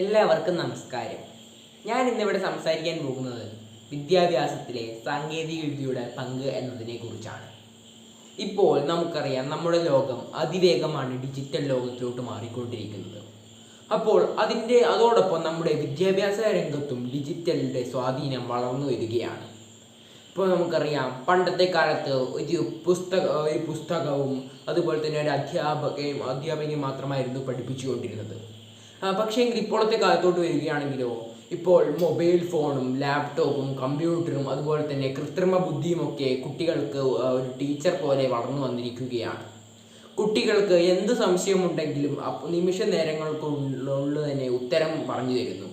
എല്ലാവർക്കും നമസ്കാരം. ഞാൻ ഇന്നിവിടെ സംസാരിക്കാൻ പോകുന്നത് വിദ്യാഭ്യാസത്തിലെ സാങ്കേതികവിദ്യയുടെ പങ്ക് എന്നതിനെ കുറിച്ചാണ്. ഇപ്പോൾ നമുക്കറിയാം, നമ്മുടെ ലോകം അതിവേഗമാണ് ഡിജിറ്റൽ ലോകത്തിലോട്ട് മാറിക്കൊണ്ടിരിക്കുന്നത്. അപ്പോൾ അതോടൊപ്പം നമ്മുടെ വിദ്യാഭ്യാസ രംഗത്തും ഡിജിറ്റലിൻ്റെ സ്വാധീനം വളർന്നു വരികയാണ്. ഇപ്പോൾ നമുക്കറിയാം, പണ്ടത്തെ കാലത്ത് ഒരു പുസ്തകവും അതുപോലെ തന്നെ ഒരു അധ്യാപകയും മാത്രമായിരുന്നു പഠിപ്പിച്ചുകൊണ്ടിരുന്നത്. പക്ഷേ എങ്കിൽ ഇപ്പോഴത്തെ കാലത്തോട്ട് വരികയാണെങ്കിലോ, ഇപ്പോൾ മൊബൈൽ ഫോണും ലാപ്ടോപ്പും കമ്പ്യൂട്ടറും അതുപോലെ തന്നെ കൃത്രിമ ബുദ്ധിയുമൊക്കെ കുട്ടികൾക്ക് ഒരു ടീച്ചർ പോലെ വളർന്നു വന്നിരിക്കുകയാണ്. കുട്ടികൾക്ക് എന്ത് സംശയമുണ്ടെങ്കിലും നിമിഷ നേരങ്ങൾക്കുള്ളിൽ തന്നെ ഉത്തരം പറഞ്ഞു തരുന്നു.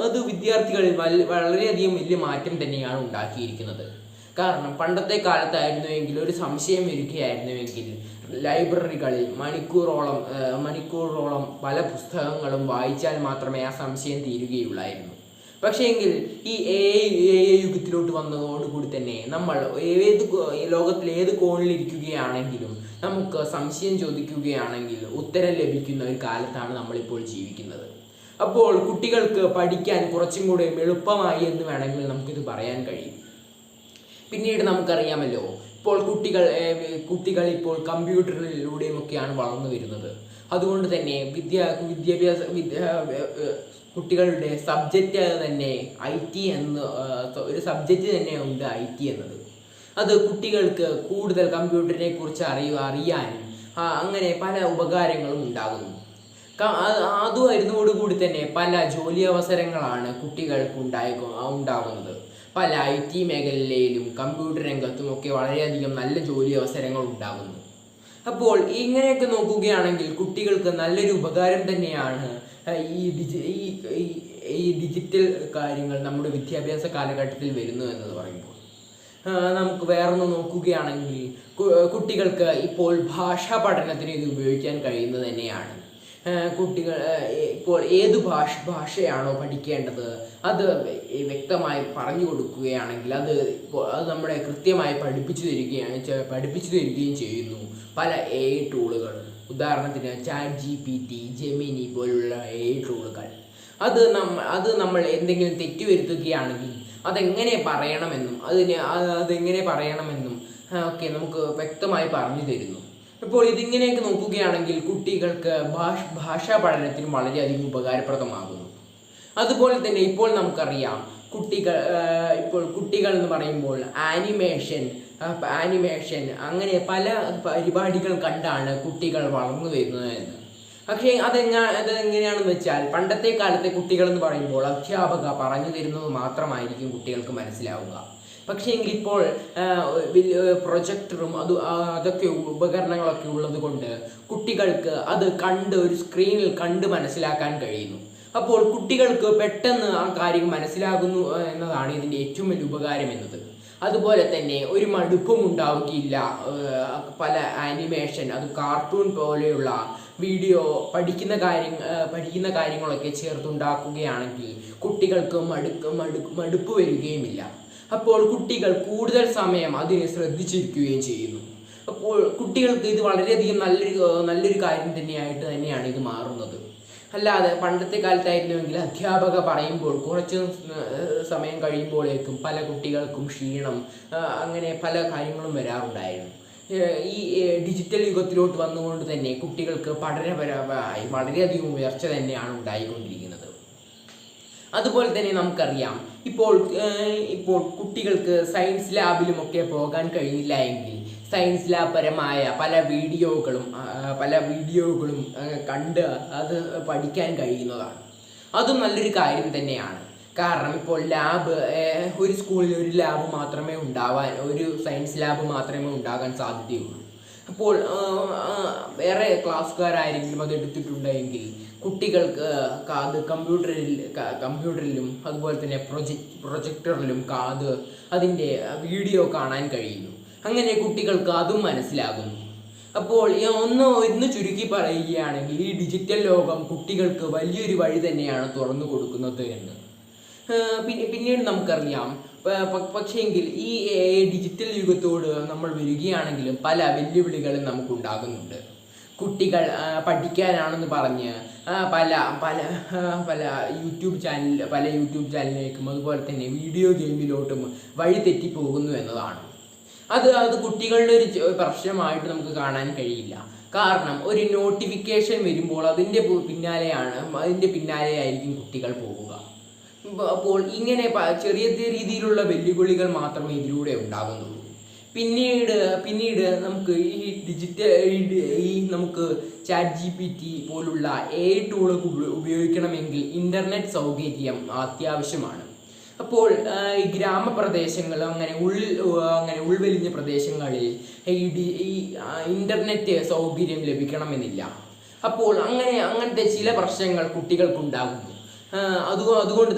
അത് വിദ്യാർത്ഥികളിൽ വളരെയധികം വലിയ മാറ്റം തന്നെയാണ് ഉണ്ടാക്കിയിരിക്കുന്നത്. കാരണം പണ്ടത്തെ കാലത്തായിരുന്നുവെങ്കിൽ ഒരു സംശയം വരികയായിരുന്നുവെങ്കിൽ ലൈബ്രറികളിൽ മണിക്കൂറോളം പല പുസ്തകങ്ങളും വായിച്ചാൽ മാത്രമേ ആ സംശയം തീരുകയുള്ളായിരുന്നു. പക്ഷേ എങ്കിൽ ഈ AI യുഗത്തിലോട്ട് വന്നതോടുകൂടി തന്നെ നമ്മൾ ലോകത്തിൽ ഏത് കോണിലിരിക്കുകയാണെങ്കിലും നമുക്ക് സംശയം ചോദിക്കുകയാണെങ്കിൽ ഉത്തരം ലഭിക്കുന്ന ഒരു കാലത്താണ് നമ്മളിപ്പോൾ ജീവിക്കുന്നത്. അപ്പോൾ കുട്ടികൾക്ക് പഠിക്കാൻ കുറച്ചും കൂടെ എളുപ്പമായി എന്ന് വേണമെങ്കിൽ നമുക്കിത് പറയാൻ കഴിയും. പിന്നീട് നമുക്കറിയാമല്ലോ, ഇപ്പോൾ കുട്ടികൾ ഇപ്പോൾ കമ്പ്യൂട്ടറിലൂടെയുമൊക്കെയാണ് വളർന്നു വരുന്നത്. അതുകൊണ്ട് തന്നെ കുട്ടികളുടെ സബ്ജക്റ്റ് തന്നെ IT ഒരു സബ്ജക്റ്റ് തന്നെ ഉണ്ട്, IT എന്നത്. അത് കുട്ടികൾക്ക് കൂടുതൽ കമ്പ്യൂട്ടറിനെ കുറിച്ച് അറിയാനും അങ്ങനെ പല ഉപകാരങ്ങളും ഉണ്ടാകുന്നു. അതുവരുന്നതോടുകൂടി തന്നെ പല ജോലി അവസരങ്ങളാണ് കുട്ടികൾക്ക് ഉണ്ടാകുന്നത്. പല IT മേഖലയിലും കമ്പ്യൂട്ടർ രംഗത്തും ഒക്കെ വളരെയധികം നല്ല ജോലി അവസരങ്ങൾ ഉണ്ടാകുന്നു. അപ്പോൾ ഇങ്ങനെയൊക്കെ നോക്കുകയാണെങ്കിൽ കുട്ടികൾക്ക് നല്ലൊരു ഉപകാരം തന്നെയാണ് ഈ ഡിജിറ്റൽ കാര്യങ്ങൾ നമ്മുടെ വിദ്യാഭ്യാസ കാലഘട്ടത്തിൽ വരുന്നു എന്ന് പറയുമ്പോൾ. നമുക്ക് വേറൊന്ന് നോക്കുകയാണെങ്കിൽ, കുട്ടികൾക്ക് ഇപ്പോൾ ഭാഷാ പഠനത്തിന് ഇത് ഉപയോഗിക്കാൻ കഴിയുന്നത് തന്നെയാണ്. കുട്ടികൾ ഇപ്പോൾ ഏത് ഭാഷയാണോ പഠിക്കേണ്ടത് അത് വ്യക്തമായി പറഞ്ഞു കൊടുക്കുകയാണെങ്കിൽ അത് നമ്മളെ കൃത്യമായി പഠിപ്പിച്ചു തരികയും ചെയ്യുന്നു പല AI ടൂളുകൾ. ഉദാഹരണത്തിന് ChatGPT, ജെമിനി പോലുള്ള AI ടൂളുകൾ. അത് നമ്മൾ എന്തെങ്കിലും തെറ്റ് വരുത്തുകയാണെങ്കിൽ അതെങ്ങനെ പറയണമെന്നും ഒക്കെ നമുക്ക് വ്യക്തമായി പറഞ്ഞു തരുന്നു. ഇപ്പോൾ ഇതിങ്ങനെയൊക്കെ നോക്കുകയാണെങ്കിൽ കുട്ടികൾക്ക് ഭാഷാ പഠനത്തിനും വളരെയധികം ഉപകാരപ്രദമാകുന്നു. അതുപോലെ തന്നെ ഇപ്പോൾ നമുക്കറിയാം, കുട്ടികൾ എന്ന് പറയുമ്പോൾ ആനിമേഷൻ അങ്ങനെ പല പരിപാടികൾ കണ്ടാണ് കുട്ടികൾ വളർന്നു വരുന്നത് എന്ന്. പക്ഷേ അതെങ്ങനെയാണെന്ന് വെച്ചാൽ, പണ്ടത്തെ കാലത്തെ കുട്ടികൾ എന്ന് പറയുമ്പോൾ അധ്യാപക പറഞ്ഞു തരുന്നത് മാത്രമായിരിക്കും കുട്ടികൾക്ക് മനസ്സിലാവുക. പക്ഷേ എങ്കിൽ ഇപ്പോൾ പ്രൊജക്ടറും അതൊക്കെ ഉപകരണങ്ങളൊക്കെ ഉള്ളത് കൊണ്ട് കുട്ടികൾക്ക് അത് ഒരു സ്ക്രീനിൽ കണ്ട് മനസ്സിലാക്കാൻ കഴിയുന്നു. അപ്പോൾ കുട്ടികൾക്ക് പെട്ടെന്ന് ആ കാര്യം മനസ്സിലാകുന്നു എന്നതാണ് ഇതിൻ്റെ ഏറ്റവും വലിയ ഉപകാരം എന്നത്. അതുപോലെ തന്നെ ഒരു മടുപ്പും ഉണ്ടാവുകയില്ല. പല ആനിമേഷൻ, അത് കാർട്ടൂൺ പോലെയുള്ള വീഡിയോ പഠിക്കുന്ന കാര്യങ്ങളൊക്കെ ചേർത്തുണ്ടാക്കുകയാണെങ്കിൽ കുട്ടികൾക്ക് മടുപ്പ് വരികയുമില്ല. അപ്പോൾ കുട്ടികൾ കൂടുതൽ സമയം അതിനെ ശ്രദ്ധിച്ചിരിക്കുകയും ചെയ്യുന്നു. അപ്പോൾ കുട്ടികൾക്ക് ഇത് വളരെയധികം നല്ലൊരു കാര്യം തന്നെയാണ് ഇത് മാറുന്നത്. അല്ലാതെ പണ്ടത്തെ കാലത്തായിരുന്നുവെങ്കിൽ അധ്യാപക പറയുമ്പോൾ കുറച്ച് സമയം കഴിയുമ്പോഴേക്കും പല കുട്ടികൾക്കും ക്ഷീണം, അങ്ങനെ പല കാര്യങ്ങളും വരാറുണ്ടായിരുന്നു. ഈ ഡിജിറ്റൽ യുഗത്തിലോട്ട് വന്നുകൊണ്ട് തന്നെ കുട്ടികൾക്ക് പഠനപരമായി വളരെയധികം ഉയർച്ച തന്നെയാണ് ഉണ്ടായിക്കൊണ്ടിരിക്കുന്നത്. അതുപോലെ തന്നെ നമുക്കറിയാം, ഇപ്പോൾ കുട്ടികൾക്ക് സയൻസ് ലാബിലുമൊക്കെ പോകാൻ കഴിയില്ല എങ്കിൽ സയൻസ് ലാബ് പരമായ പല വീഡിയോകളും കണ്ട് അത് പഠിക്കാൻ കഴിയുന്നതാണ്. അതും നല്ലൊരു കാര്യം തന്നെയാണ്. കാരണം ഇപ്പോൾ ഒരു സ്കൂളിൽ ഒരു സയൻസ് ലാബ് മാത്രമേ ഉണ്ടാകാൻ സാധ്യതയുള്ളൂ. അപ്പോൾ വേറെ ക്ലാസ്സുകാരാരെങ്കിലും അത് എടുത്തിട്ടുണ്ടെങ്കിൽ കുട്ടികൾക്ക് അത് കമ്പ്യൂട്ടറിലും അതുപോലെ തന്നെ പ്രൊജക്ടറിലും അതിൻ്റെ വീഡിയോ കാണാൻ കഴിയുന്നു. അങ്ങനെ കുട്ടികൾക്ക് അതും മനസ്സിലാകുന്നു. അപ്പോൾ ഒന്ന് ചുരുക്കി പറയുകയാണെങ്കിൽ, ഈ ഡിജിറ്റൽ ലോകം കുട്ടികൾക്ക് വലിയൊരു വഴി തന്നെയാണ് തുറന്നു കൊടുക്കുന്നത് എന്ന്. പിന്നീട് നമുക്കറിയാം, പക്ഷേങ്കിൽ ഈ ഡിജിറ്റൽ യുഗത്തോട് നമ്മൾ വരികയാണെങ്കിലും പല വെല്ലുവിളികളും നമുക്കുണ്ടാകുന്നുണ്ട്. കുട്ടികൾ പഠിക്കാനാണെന്ന് പറഞ്ഞ് പല പല പല പല യൂട്യൂബ് ചാനലിലേക്കും അതുപോലെ തന്നെ വീഡിയോ ഗെയിമിലോട്ടും വഴി തെറ്റിപ്പോകുന്നു എന്നതാണ്. അത് കുട്ടികളുടെ ഒരു പ്രശ്നമായിട്ട് നമുക്ക് കാണാൻ കഴിയില്ല. കാരണം ഒരു നോട്ടിഫിക്കേഷൻ വരുമ്പോൾ അതിൻ്റെ പിന്നാലെയായിരിക്കും കുട്ടികൾ പോവുക. അപ്പോൾ ഇങ്ങനെ ചെറിയ രീതിയിലുള്ള വെല്ലുവിളികൾ മാത്രമേ ഇതിലൂടെ ഉണ്ടാകുന്നുള്ളൂ. പിന്നീട് നമുക്ക് നമുക്ക് ChatGPT പോലുള്ള AI ടൂളൊക്കെ ഉപയോഗിക്കണമെങ്കിൽ ഇൻ്റർനെറ്റ് സൗകര്യം അത്യാവശ്യമാണ്. അപ്പോൾ ഈ ഗ്രാമപ്രദേശങ്ങൾ അങ്ങനെ ഉൾവലിഞ്ഞ പ്രദേശങ്ങളിൽ ഈ ഇൻ്റർനെറ്റ് സൗകര്യം ലഭിക്കണമെന്നില്ല. അപ്പോൾ അങ്ങനത്തെ ചില പ്രശ്നങ്ങൾ കുട്ടികൾക്കുണ്ടാകുന്നു. അതുകൊണ്ട്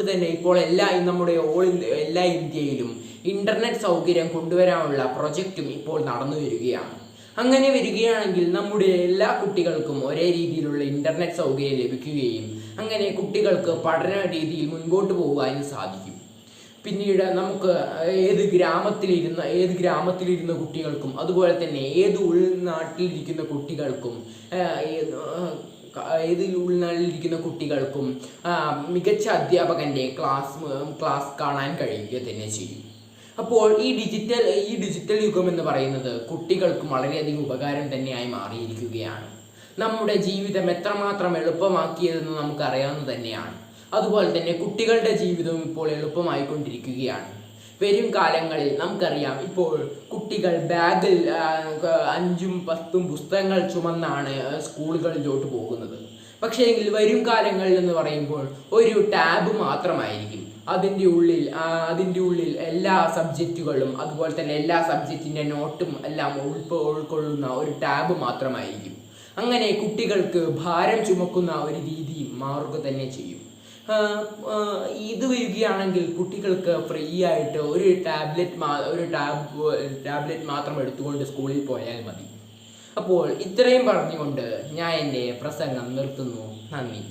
തന്നെ ഇപ്പോൾ എല്ലാ ഇന്ത്യയിലും ഇൻ്റർനെറ്റ് സൗകര്യം കൊണ്ടുവരാനുള്ള പ്രൊജക്റ്റും ഇപ്പോൾ നടന്നു വരികയാണ്. അങ്ങനെ വരികയാണെങ്കിൽ നമ്മുടെ എല്ലാ കുട്ടികൾക്കും ഒരേ രീതിയിലുള്ള ഇൻ്റർനെറ്റ് സൗകര്യം ലഭിക്കുകയും അങ്ങനെ കുട്ടികൾക്ക് പഠന രീതിയിൽ മുൻപോട്ട് പോകാനും സാധിക്കും. പിന്നീട് നമുക്ക് ഏത് ഗ്രാമത്തിലിരുന്ന കുട്ടികൾക്കും അതുപോലെ തന്നെ ഏത് ഉൾനാട്ടിലിരിക്കുന്ന കുട്ടികൾക്കും മികച്ച അധ്യാപകൻ്റെ ക്ലാസ് കാണാൻ കഴിയുക തന്നെ ചെയ്യും. അപ്പോൾ ഈ ഡിജിറ്റൽ യുഗം എന്ന് പറയുന്നത് കുട്ടികൾക്കും വളരെയധികം ഉപകാരം തന്നെയായി മാറിയിരിക്കുകയാണ്. നമ്മുടെ ജീവിതം എത്രമാത്രം എളുപ്പമാക്കിയതെന്ന് നമുക്കറിയാവുന്നത് തന്നെയാണ്. അതുപോലെ തന്നെ കുട്ടികളുടെ ജീവിതവും ഇപ്പോൾ എളുപ്പമായിക്കൊണ്ടിരിക്കുകയാണ്. വരും കാലങ്ങളിൽ നമുക്കറിയാം, ഇപ്പോൾ കുട്ടികൾ ബാഗിൽ 5ഉം 10ഉം പുസ്തകങ്ങൾ ചുമന്നാണ് സ്കൂളുകളിലോട്ട് പോകുന്നത്. പക്ഷേ എങ്കിൽ വരും കാലങ്ങളിൽ എന്ന് പറയുമ്പോൾ ഒരു ടാബ് മാത്രമായിരിക്കും. അതിൻ്റെ ഉള്ളിൽ എല്ലാ സബ്ജക്റ്റുകളും അതുപോലെ തന്നെ എല്ലാ സബ്ജക്റ്റിൻ്റെ നോട്ടും എല്ലാം ഉൾക്കൊള്ളുന്ന ഒരു ടാബ് മാത്രമായിരിക്കും. അങ്ങനെ കുട്ടികൾക്ക് ഭാരം ചുമക്കുന്ന ഒരു രീതി മാറുക തന്നെ ചെയ്യും. ഇത് വരികയാണെങ്കിൽ കുട്ടികൾക്ക് ഫ്രീ ആയിട്ട് ഒരു ടാബ്ലറ്റ് മാത്രം എടുത്തുകൊണ്ട് സ്കൂളിൽ പോയാൽ മതി. അപ്പോൾ ഇത്രയും പറഞ്ഞുകൊണ്ട് ഞാൻ എൻ്റെ പ്രസംഗം നിർത്തുന്നു. നന്ദി.